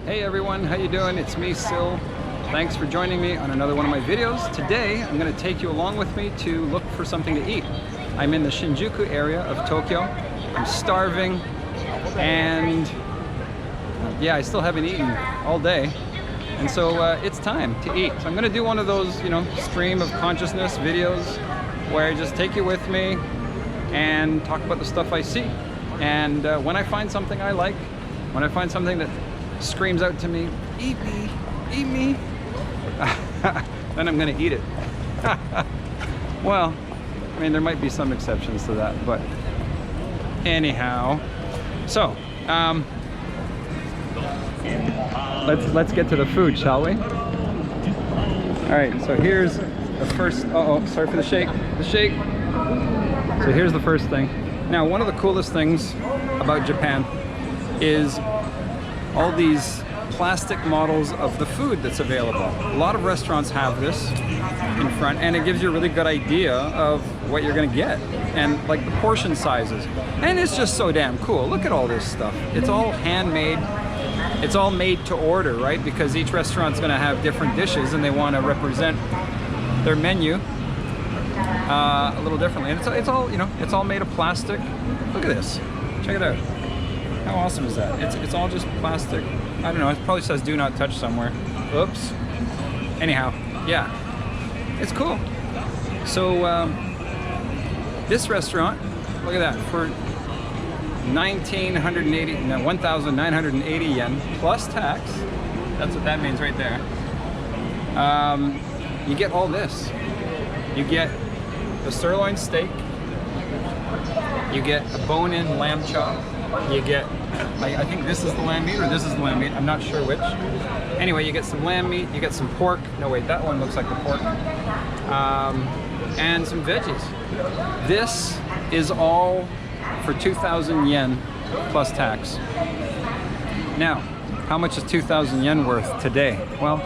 Hey everyone, how you doing? It's me, Sil. Thanks for joining me on another one of my videos. Today, I'm going to take you along with me to look for something to eat. I'm in the Shinjuku area of Tokyo. I'm starving, and yeah, I still haven't eaten all day. And so it's time to eat. So I'm going to do one of those, stream of consciousness videos where I just take you with me and talk about the stuff I see. And when I find something I like, when I find something that screams out to me, eat me, then I'm gonna eat it. Well, I mean, there might be some exceptions to that, but anyhow. So, let's get to the food, shall we? All right, so here's the first, sorry for the shake. So here's the first thing. Now, one of the coolest things about Japan is all these plastic models of the food that's available. A lot of restaurants have this in front, and it gives you a really good idea of what you're gonna get and like the portion sizes. And it's just so damn cool. Look at all this stuff. It's all handmade. It's all made to order, right? Because each restaurant's gonna have different dishes and they want to represent their menu a little differently. And it's all, it's all made of plastic. Look at this. Check it out. How awesome is that? It's all just plastic. I don't know, it probably says do not touch somewhere. Oops. Anyhow, yeah, it's cool. So this restaurant, look at that, for 1,980 yen plus tax. That's what that means right there. You get all this. You get the sirloin steak. You get a bone-in lamb chop. You get, I think this is the lamb meat or this is the lamb meat. I'm not sure which. Anyway, you get some lamb meat. You get some pork. No, wait, that one looks like the pork. And some veggies. This is all for 2,000 yen plus tax. Now, how much is 2,000 yen worth today? Well,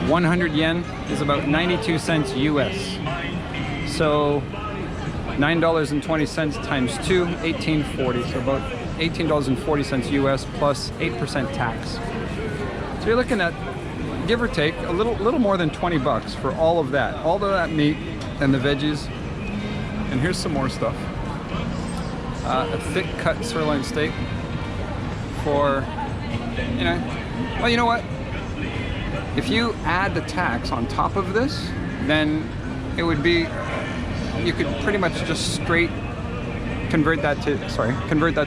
100 yen is about 92 cents US. So $9.20 times 2, $18.40. So about $18.40 US plus 8% tax. So you're looking at, give or take, a little more than 20 bucks for all of that meat and the veggies. And here's some more stuff. A thick cut sirloin steak for, well, you know what? If you add the tax on top of this, then it would be, you could pretty much just straight convert that to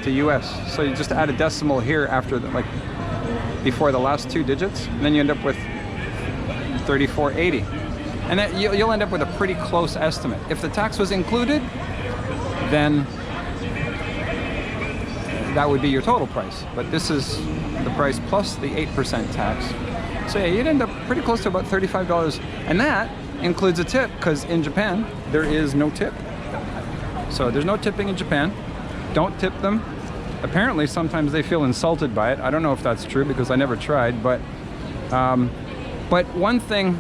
US. So you just add a decimal here after before the last two digits, and then you end up with 34.80. And then you'll end up with a pretty close estimate. If the tax was included, then that would be your total price. But this is the price plus the 8% tax. So yeah, you'd end up pretty close to about $35. And that includes a tip, because in Japan, there is no tip. So there's no tipping in Japan. Don't tip them. Apparently, sometimes they feel insulted by it. I don't know if that's true because I never tried, but one thing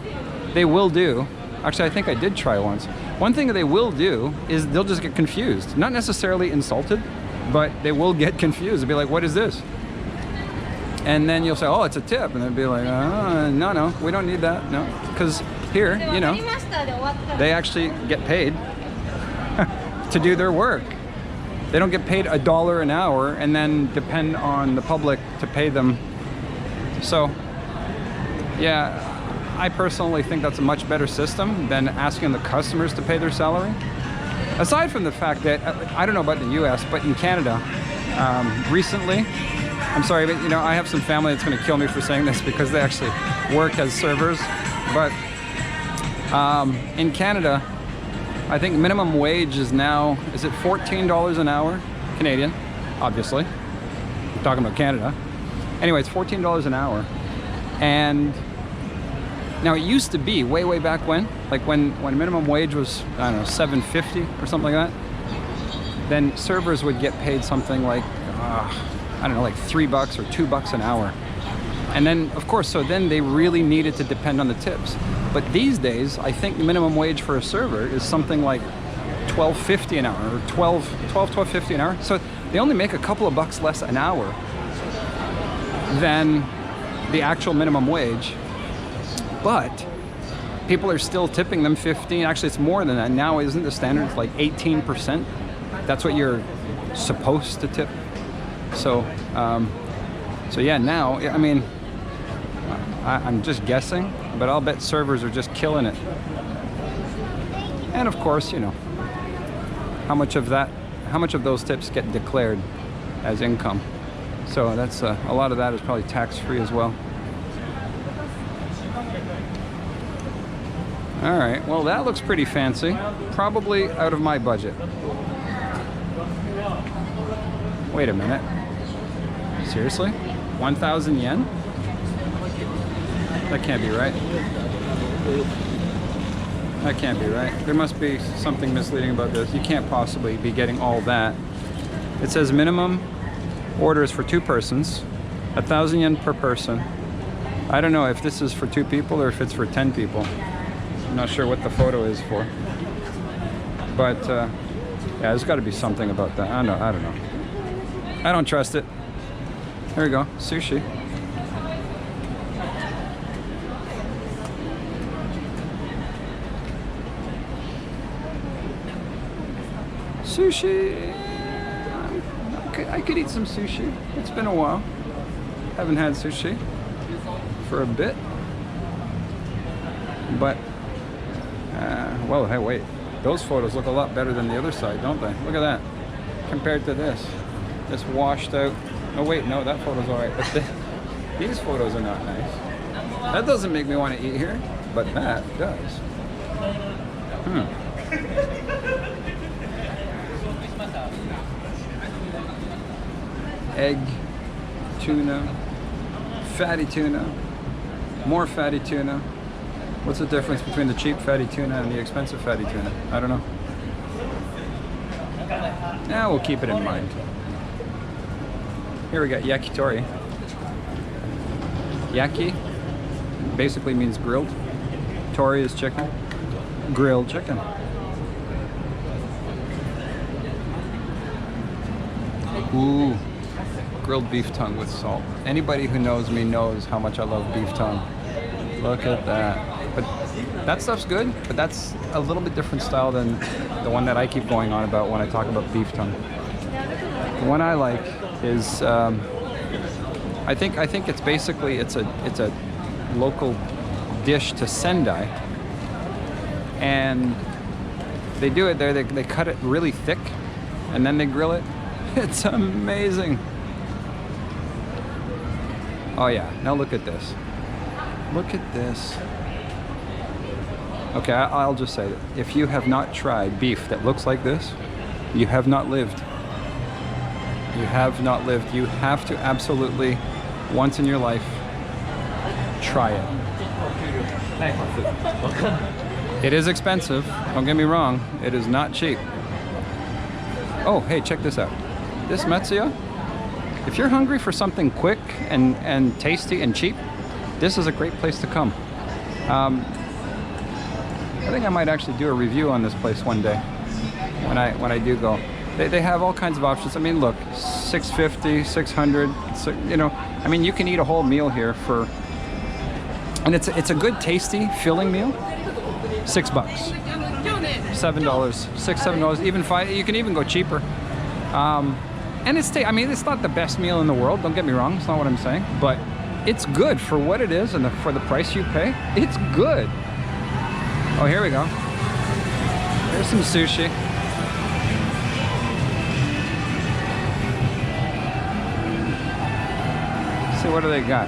they will do, actually I think I did try once. One thing that they will do is they'll just get confused. Not necessarily insulted, but they will get confused. They'll be like, what is this? And then you'll say, oh, it's a tip. And they'll be like, no, we don't need that. No, because here, they actually get paid to do their work. They don't get paid $1 an hour and then depend on the public to pay them. So, yeah, I personally think that's a much better system than asking the customers to pay their salary. Aside from the fact that, I don't know about the US, but in Canada, recently, I'm sorry, but I have some family that's gonna kill me for saying this because they actually work as servers, but in Canada, I think minimum wage is now, is it $14 an hour? Canadian, obviously. I'm talking about Canada. Anyway, it's $14 an hour. And now it used to be way back when, like when minimum wage was, I don't know, $7.50 or something like that, then servers would get paid something like, I don't know, like $3 or $2 an hour. And then, of course, so then they really needed to depend on the tips. But these days, I think the minimum wage for a server is something like $12.50 an hour, or $12.50 an hour. So they only make a couple of bucks less an hour than the actual minimum wage. But people are still tipping them 15. Actually, it's more than that. Now, isn't the standard it's like 18%? That's what you're supposed to tip. So, so yeah, now, I mean, I'm just guessing, but I'll bet servers are just killing it. And of course, you know, how much of those tips get declared as income? So that's a lot of that is probably tax-free as well. All right, well, that looks pretty fancy. Probably out of my budget. Wait a minute. Seriously? 1,000 yen? That can't be right. That can't be right. There must be something misleading about this. You can't possibly be getting all that. It says minimum orders for 2 persons, 1,000 yen per person. I don't know if this is for 2 people or if it's for 10 people. I'm not sure what the photo is for. But yeah, there's got to be something about that. I don't know. I don't trust it. There we go, sushi. Sushi. I could eat some sushi. It's been a while. Haven't had sushi for a bit. But, well, hey, wait. Those photos look a lot better than the other side, don't they? Look at that. Compared to this. This washed out. Oh, wait, no, that photo's all right. But these photos are not nice. That doesn't make me want to eat here, but that does. Egg, tuna, fatty tuna, more fatty tuna. What's the difference between the cheap fatty tuna and the expensive fatty tuna? I don't know. Now we'll keep it in mind. Here we got yakitori. Yaki basically means grilled. Tori is chicken. Grilled chicken. Ooh. Grilled beef tongue with salt. Anybody who knows me knows how much I love beef tongue. Look at that. But that stuff's good, but that's a little bit different style than the one that I keep going on about when I talk about beef tongue. The one I like is I think it's basically it's a local dish to Sendai, and they do it there. They cut it really thick, and then they grill it. It's amazing. Oh yeah, now look at this. Look at this. Okay, I'll just say that if you have not tried beef that looks like this, you have not lived. You have not lived. You have to absolutely, once in your life, try it. It is expensive, don't get me wrong. It is not cheap. Oh, hey, check this out. This Metsuya, if you're hungry for something quick and tasty and cheap, this is a great place to come. I think I might actually do a review on this place one day when I do go. They have all kinds of options. I mean, look, $650, $600. So, you know, I mean, you can eat a whole meal here for, and it's a good, tasty, filling meal. $6, $7, $6, $7, even $5. You can even go cheaper. And I mean, it's not the best meal in the world. Don't get me wrong. It's not what I'm saying, but it's good for what it is and for the price you pay. It's good. Oh, here we go. There's some sushi. Let's see, what do they got?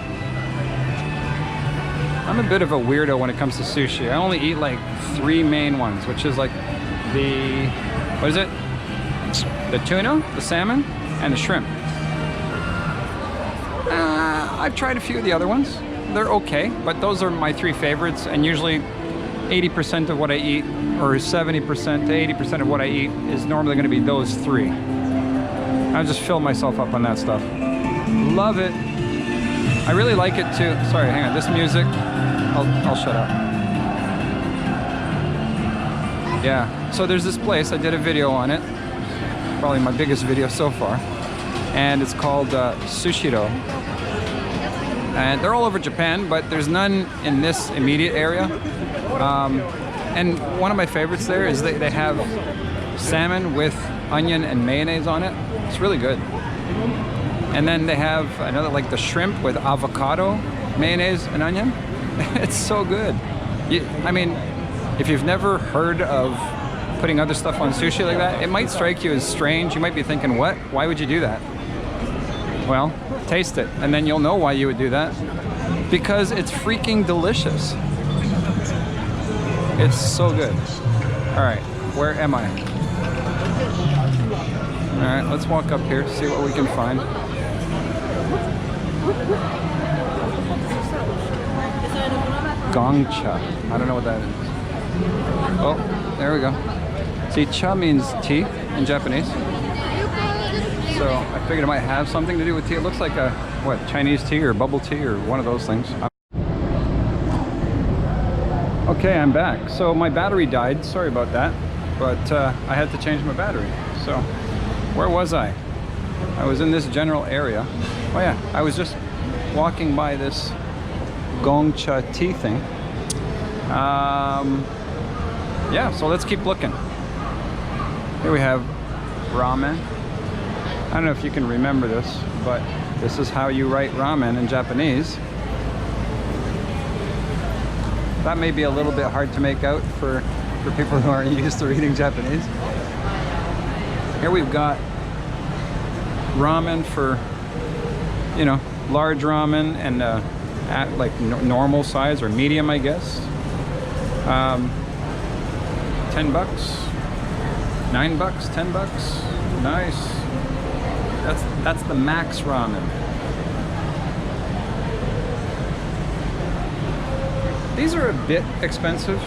I'm a bit of a weirdo when it comes to sushi. I only eat like 3 main ones, which is like the, what is it? The tuna, the salmon, and the shrimp. I've tried a few of the other ones. They're okay, but those are my 3 favorites, and usually 80% of what I eat, or 70% to 80% of what I eat is normally going to be those 3. I just fill myself up on that stuff. Love it. I really like it too. Sorry, hang on. This music, I'll shut up. Yeah, so there's this place. I did a video on it. Probably my biggest video so far. And it's called Sushiro. And they're all over Japan, but there's none in this immediate area. And one of my favorites there is they have salmon with onion and mayonnaise on it. It's really good. And then they have another, like the shrimp with avocado, mayonnaise, and onion. It's so good. I mean, if you've never heard of putting other stuff on sushi like that, it might strike you as strange. You might be thinking, what? Why would you do that? Well, taste it, and then you'll know why you would do that. Because it's freaking delicious. It's so good. All right, where am I? All right, let's walk up here, see what we can find. Gongcha. I don't know what that is. Oh, there we go. See, cha means tea in Japanese. So I figured it might have something to do with tea. It looks like a, what, Chinese tea or bubble tea or one of those things. Okay, I'm back. So my battery died. Sorry about that. But I had to change my battery. So where was I? I was in this general area. Oh yeah, I was just walking by this Gongcha tea thing. Yeah, so let's keep looking. Here we have ramen. I don't know if you can remember this, but this is how you write ramen in Japanese. That may be a little bit hard to make out for people who aren't used to reading Japanese. Here we've got ramen for, you know, large ramen and at like normal size or medium, I guess. 10 bucks, 9 bucks, 10 bucks. Nice. That's the max ramen. These are a bit expensive.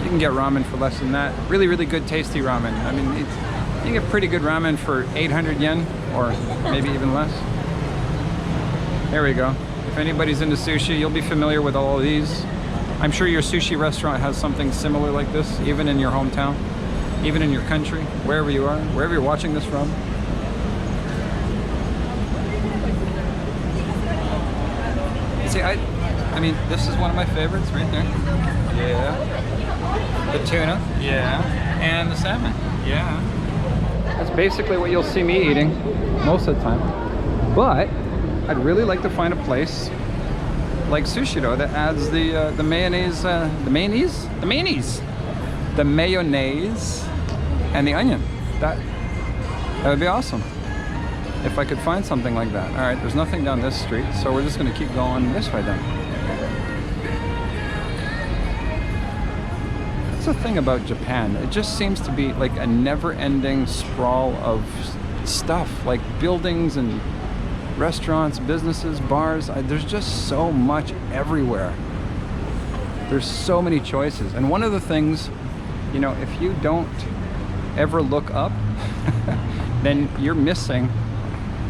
You can get ramen for less than that. Really, really good, tasty ramen. I mean, you can get pretty good ramen for 800 yen or maybe even less. There we go. If anybody's into sushi, you'll be familiar with all of these. I'm sure your sushi restaurant has something similar like this, even in your hometown, even in your country, wherever you are, wherever you're watching this from. See, I mean, this is one of my favorites right there. Yeah. The tuna. Yeah. And the salmon. Yeah. That's basically what you'll see me eating most of the time. But I'd really like to find a place like Sushiro that adds the mayonnaise, the mayonnaise, and the onion. That would be awesome if I could find something like that. All right, there's nothing down this street, so we're just going to keep going this way then. That's the thing about Japan. It just seems to be like a never-ending sprawl of stuff, like buildings and restaurants, businesses, bars. There's just so much everywhere. There's so many choices. And one of the things, you know, if you don't ever look up, then you're missing,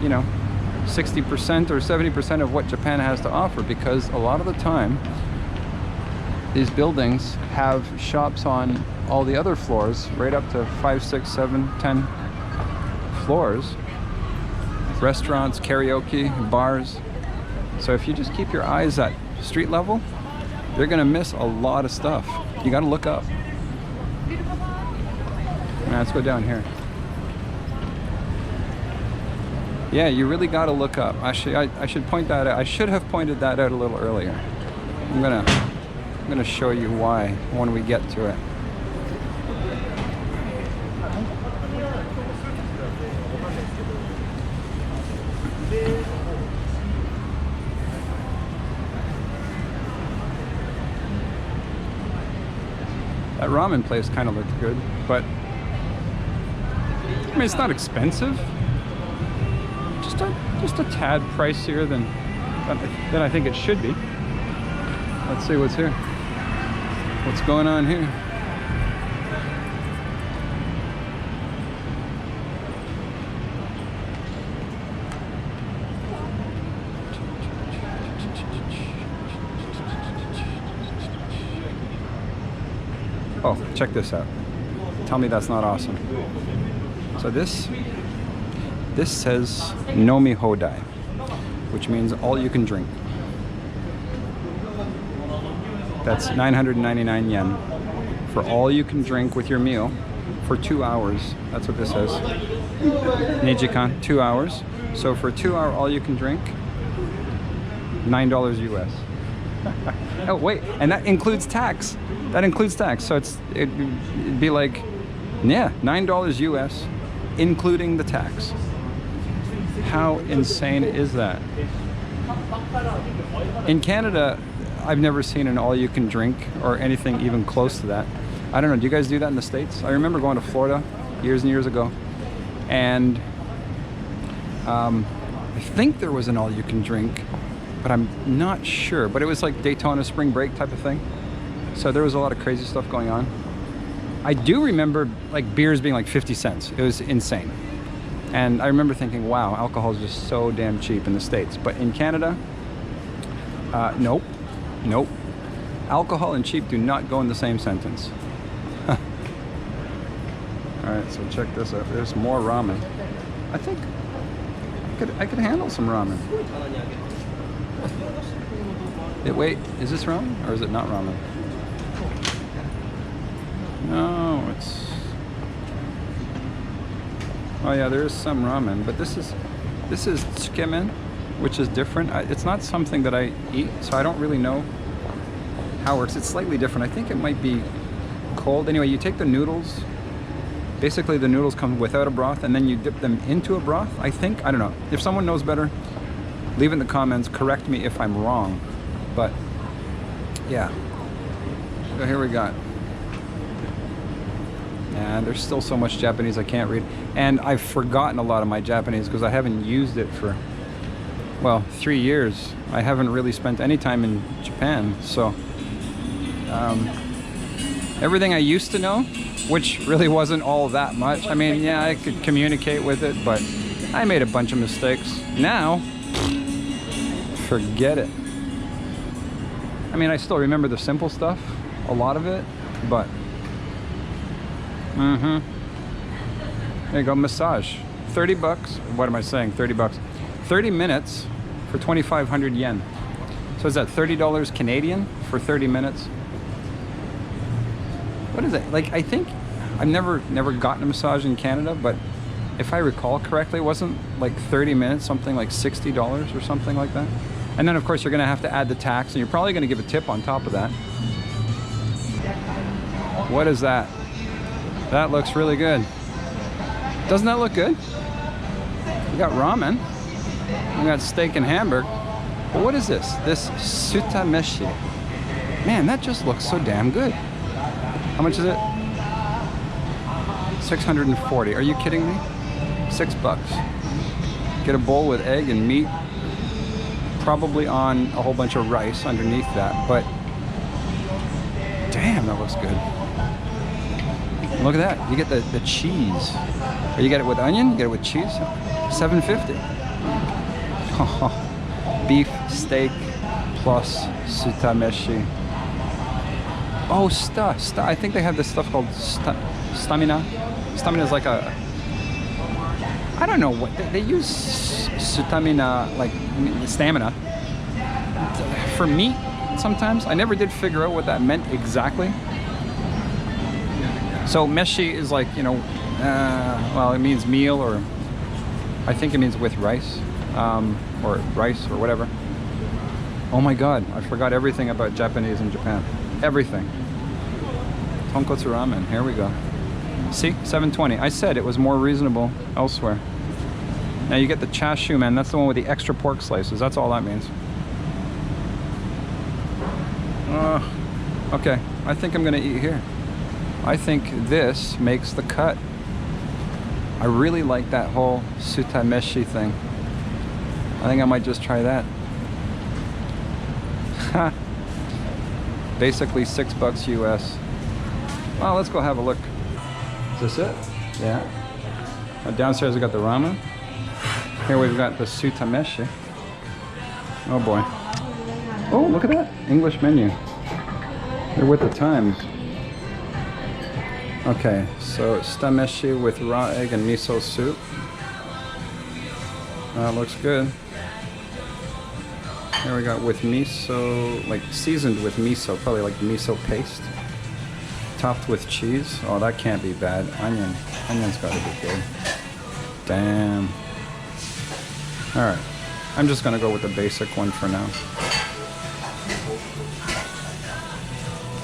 you know, 60% or 70% of what Japan has to offer, because a lot of the time these buildings have shops on all the other floors, right up to 5, 6, 7, 10 floors. Restaurants, karaoke, bars. So if you just keep your eyes at street level, you're gonna miss a lot of stuff. You gotta look up. Now, let's go down here. Yeah, you really gotta look up. Actually, I should point that out. I should have pointed that out a little earlier. I'm gonna show you why when we get to it. That ramen place kind of looked good, but I mean, it's not expensive. Just a tad pricier than I think it should be. Let's see what's here. What's going on here? Oh, check this out. Tell me that's not awesome. So this says Nomi Hodai, which means all you can drink. That's 999 yen for all you can drink with your meal for 2 hours. That's what this says. Nijikan, 2 hours. So for 2 hour all you can drink, $9 US. Oh wait, and that includes tax. That includes tax. So it'd be like, yeah, $9 US, including the tax. How insane is that? In Canada, I've never seen an all-you-can-drink or anything even close to that. I don't know, do you guys do that in the States? I remember going to Florida years and years ago, and I think there was an all-you-can-drink, but I'm not sure. But it was like Daytona spring break type of thing. So there was a lot of crazy stuff going on. I do remember like beers being like 50 cents. It was insane. And I remember thinking, wow, alcohol is just so damn cheap in the States. But in Canada, nope. Nope. Alcohol and cheap do not go in the same sentence. Alright, so check this out. There's more ramen. I think I could handle some ramen. Wait, is this ramen or is it not ramen? No, it's... Oh yeah, there is some ramen, but this is tsukemen, which is different. It's not something that I eat, so I don't really know how it works. It's slightly different. I think it might be cold. Anyway, you take the noodles. Basically, the noodles come without a broth, and then you dip them into a broth, I think. I don't know. If someone knows better, leave it in the comments. Correct me if I'm wrong. But, yeah. So here we got. And there's still so much Japanese I can't read. And I've forgotten a lot of my Japanese because I haven't used it for, well, 3 years. I haven't really spent any time in Japan. So, everything I used to know, which really wasn't all that much. I mean, yeah, I could communicate with it, but I made a bunch of mistakes. Now, forget it. I mean, I still remember the simple stuff, a lot of it, but... There you go, massage. 30 bucks. What am I saying? 30 bucks. 30 minutes for 2,500 yen. So is that $30 Canadian for 30 minutes? What is it? Like, I think I've never gotten a massage in Canada, but if I recall correctly, it wasn't like 30 minutes, something like $60 or something like that. And then of course you're gonna have to add the tax, and you're probably gonna give a tip on top of that. What is that? That looks really good. Doesn't that look good? We got ramen. We got steak and hamburger. But what is this? This sutameshi. Man, that just looks so damn good. How much is it? 640. Are you kidding me? $6. Get a bowl with egg and meat. Probably on a whole bunch of rice underneath that, but damn, that looks good. Look at that. You get the cheese. Or you get it with onion, you get it with cheese. $7.50. Beef steak plus sutameshi. Oh, I think they have this stuff called stamina. Stamina is like a... I don't know what... They use stamina, like stamina, for meat sometimes. I never did figure out what that meant exactly. So meshi is like, you know, well, it means meal, or I think it means with rice, or rice or whatever. Oh my god, I forgot everything about Japanese in Japan. Everything. Tonkotsu Ramen, here we go. See, $7.20. I said it was more reasonable elsewhere. Now you get the chashu, man. That's the one with the extra pork slices. That's all that means. Okay, I think I'm gonna eat here. I think this makes the cut. I really like that whole sutameshi thing. I think I might just try that. Basically $6 US. Well, let's go have a look. Is this it? Yeah. Downstairs we got the ramen. Here we've got the sutameshi. Oh boy. Oh, look at that. English menu. They're with the times. Okay, so sutameshi with raw egg and miso soup. That looks good. Here we got with miso, like seasoned with miso, probably like miso paste. Topped with cheese. Oh, that can't be bad. Onion's gotta be good. Damn. Alright. I'm just gonna go with the basic one for now.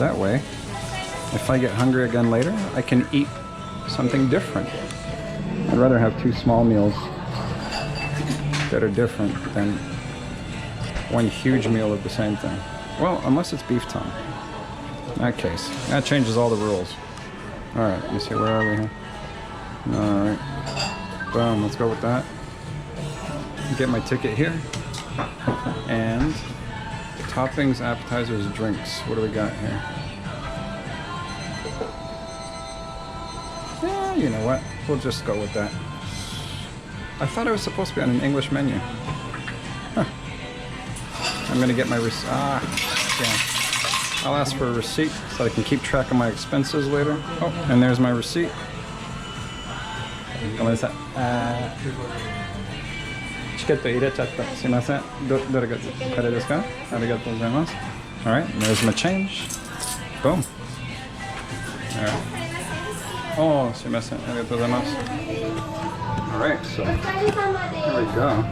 That way, if I get hungry again later, I can eat something different. I'd rather have 2 small meals that are different than one huge meal of the same thing. Well, unless it's beef tongue. In that case, that changes all the rules. Alright, let me see, where are we here? Alright. Boom, let's go with that. Get my ticket here. And toppings, appetizers, drinks. What do we got here? Yeah, you know what? We'll just go with that. I thought it was supposed to be on an English menu. Huh. I'm gonna get my receipt. Yeah. I'll ask for a receipt so I can keep track of my expenses later. Oh, and there's my receipt. Alright, there's my change. Boom. Alright. Oh, alright, so here we go.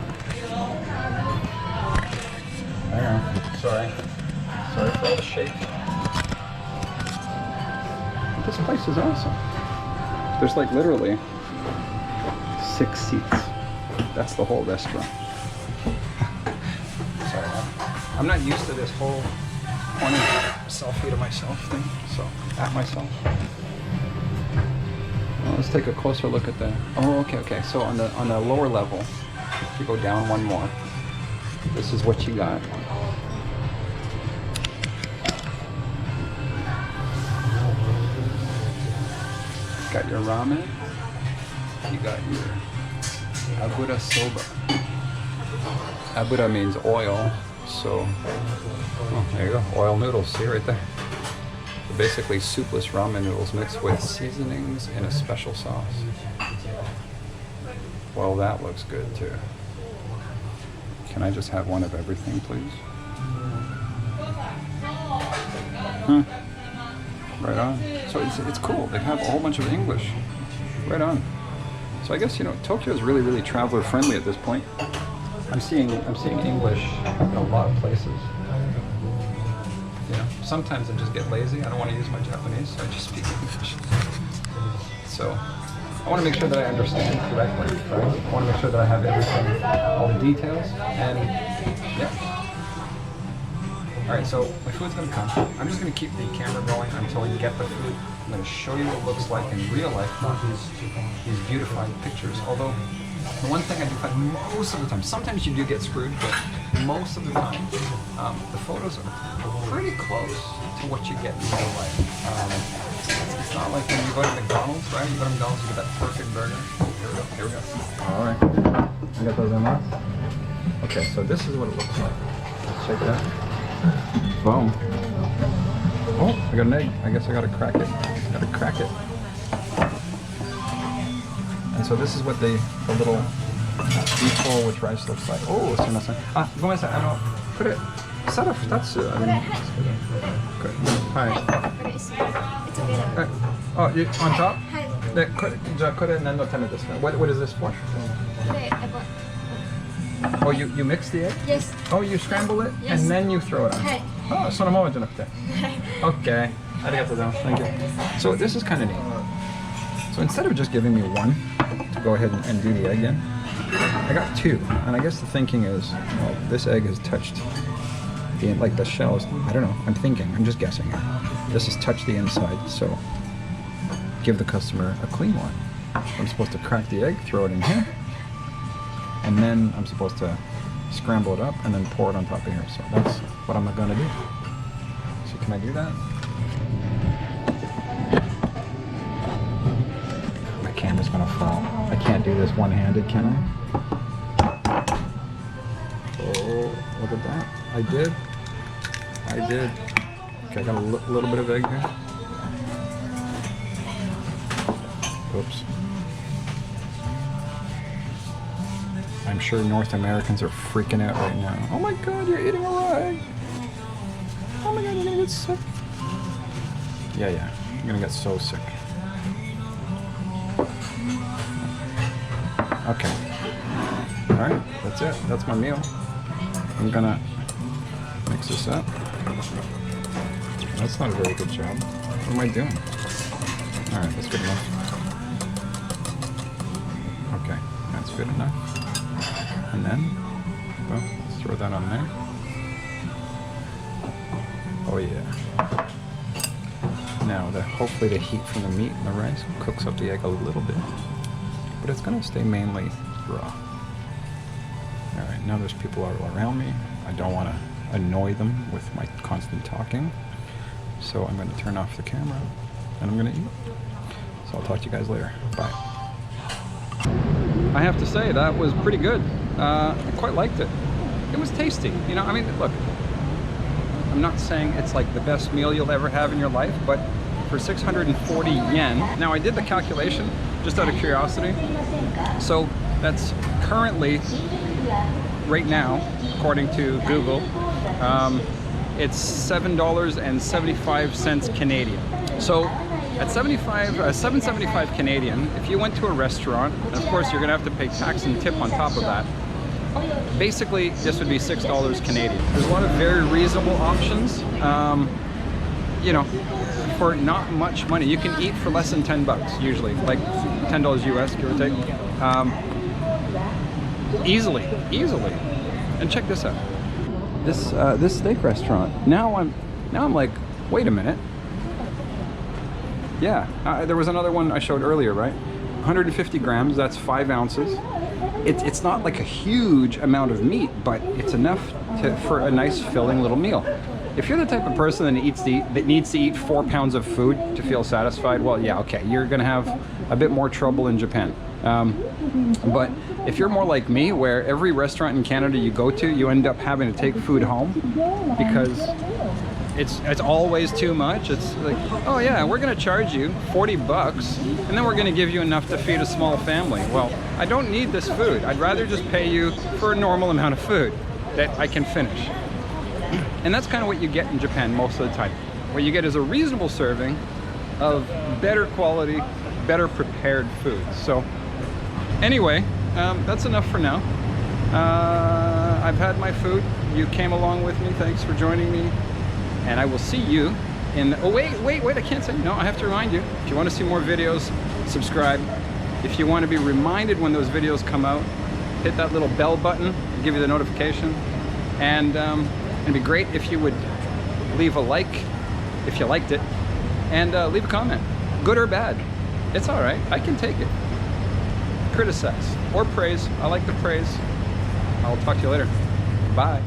Hang on. Sorry for all the shake. This place is awesome. There's like literally 6 seats. That's the whole restaurant. Sorry, I'm not used to this whole pointing selfie to myself thing, so at myself. Well, let's take a closer look at the. Oh, okay. So on the lower level, if you go down one more, this is what you got. Got your ramen. You got your abura soba. Abura means oil, so oh, there you go. Oil noodles. See right there. They're basically soupless ramen noodles mixed with seasonings in a special sauce. Well, that looks good too. Can I just have one of everything, please? Huh. Right on. So it's cool. They have a whole bunch of English. Right on. So I guess, you know, Tokyo is really, really traveler friendly at this point. I'm seeing English in a lot of places. You know, sometimes I just get lazy. I don't want to use my Japanese, so I just speak English. So I want to make sure that I understand correctly, right? I want to make sure that I have everything, all the details, and yeah. All right, so my food's gonna come. I'm just gonna keep the camera going until you get the food. I'm gonna show you what it looks like in real life, not these beautified pictures. Although, the one thing I do find most of the time, sometimes you do get screwed, but most of the time, the photos are pretty close to what you get in real life. It's not like when you go to McDonald's, right? You go to McDonald's, you get that perfect burger. Here we go. All right. I got those in there. Okay, so this is what it looks like. Let's check that. Boom. Oh, I got an egg. I guess I gotta crack it. And so this is what the little beef bowl with rice looks like. Oh, sumimasen. Gomennasai. Kore, sara 2つありますけど。はい。Oh, you on top? で、じゃあこれ何のためですか? What is this for? Oh, you mix the egg? Yes. Oh, you scramble it? Yes. And then you throw it on? Oh, そのままじゃなくて. Okay. ありがとうございます. Thank you. So this is kind of neat. So instead of just giving me one to go ahead and do the egg in, I got 2. And I guess the thinking is, well, this egg has touched the shells. I don't know. I'm just guessing here. This has touched the inside, so give the customer a clean one. I'm supposed to crack the egg, throw it in here, and then I'm supposed to scramble it up and then pour it on top of here. So that's what I'm gonna do. So can I do that? My camera's gonna fall. I can't do this one-handed, can I? Oh, look at that. I did. Okay, I got a little bit of egg here. Oops. I'm sure North Americans are freaking out right now. Oh my god, you're eating a rag! Oh my god, you're gonna get sick. Yeah, you're gonna get so sick. Okay. Alright, that's it. That's my meal. I'm gonna mix this up. That's not a very good job. What am I doing? Alright, that's good enough. Okay, that's good enough. And then, well, let's throw that on there. Oh yeah. Now, hopefully the heat from the meat and the rice cooks up the egg a little bit. But it's gonna stay mainly raw. Alright, now there's people all around me. I don't want to annoy them with my constant talking. So I'm going to turn off the camera and I'm going to eat. So I'll talk to you guys later. Bye. I have to say, that was pretty good. I quite liked it. It was tasty. You know, I mean, look, I'm not saying it's like the best meal you'll ever have in your life, but for 640 yen. Now, I did the calculation just out of curiosity. So that's currently, right now, according to Google, it's $7.75 Canadian. So at $7.75 Canadian, if you went to a restaurant, and of course you're gonna have to pay tax and tip on top of that, basically this would be $6 Canadian. There's a lot of very reasonable options. You know, for not much money. You can eat for less than 10 bucks usually, like $10 US, give or take. Easily. And check this out. This steak restaurant. Now I'm like, wait a minute. Yeah, there was another one I showed earlier, right? 150 grams, that's 5 ounces. It's not like a huge amount of meat, but it's enough for a nice filling little meal. If you're the type of person that needs to eat 4 pounds of food to feel satisfied, well, yeah, okay, you're gonna have a bit more trouble in Japan. But if you're more like me, where every restaurant in Canada you go to, you end up having to take food home because it's always too much. It's like, oh yeah, we're gonna charge you 40 bucks and then we're gonna give you enough to feed a small family. Well, I don't need this food. I'd rather just pay you for a normal amount of food that I can finish. And that's kind of what you get in Japan most of the time. What you get is a reasonable serving of better quality, better prepared food. So anyway, that's enough for now. I've had my food. You came along with me. Thanks for joining me. And I will see you in... Oh, wait, I can't say... No, I have to remind you. If you want to see more videos, subscribe. If you want to be reminded when those videos come out, hit that little bell button. It'll give you the notification. And it'd be great if you would leave a like if you liked it. And leave a comment. Good or bad. It's all right. I can take it. Criticize or praise. I like the praise. I'll talk to you later. Bye.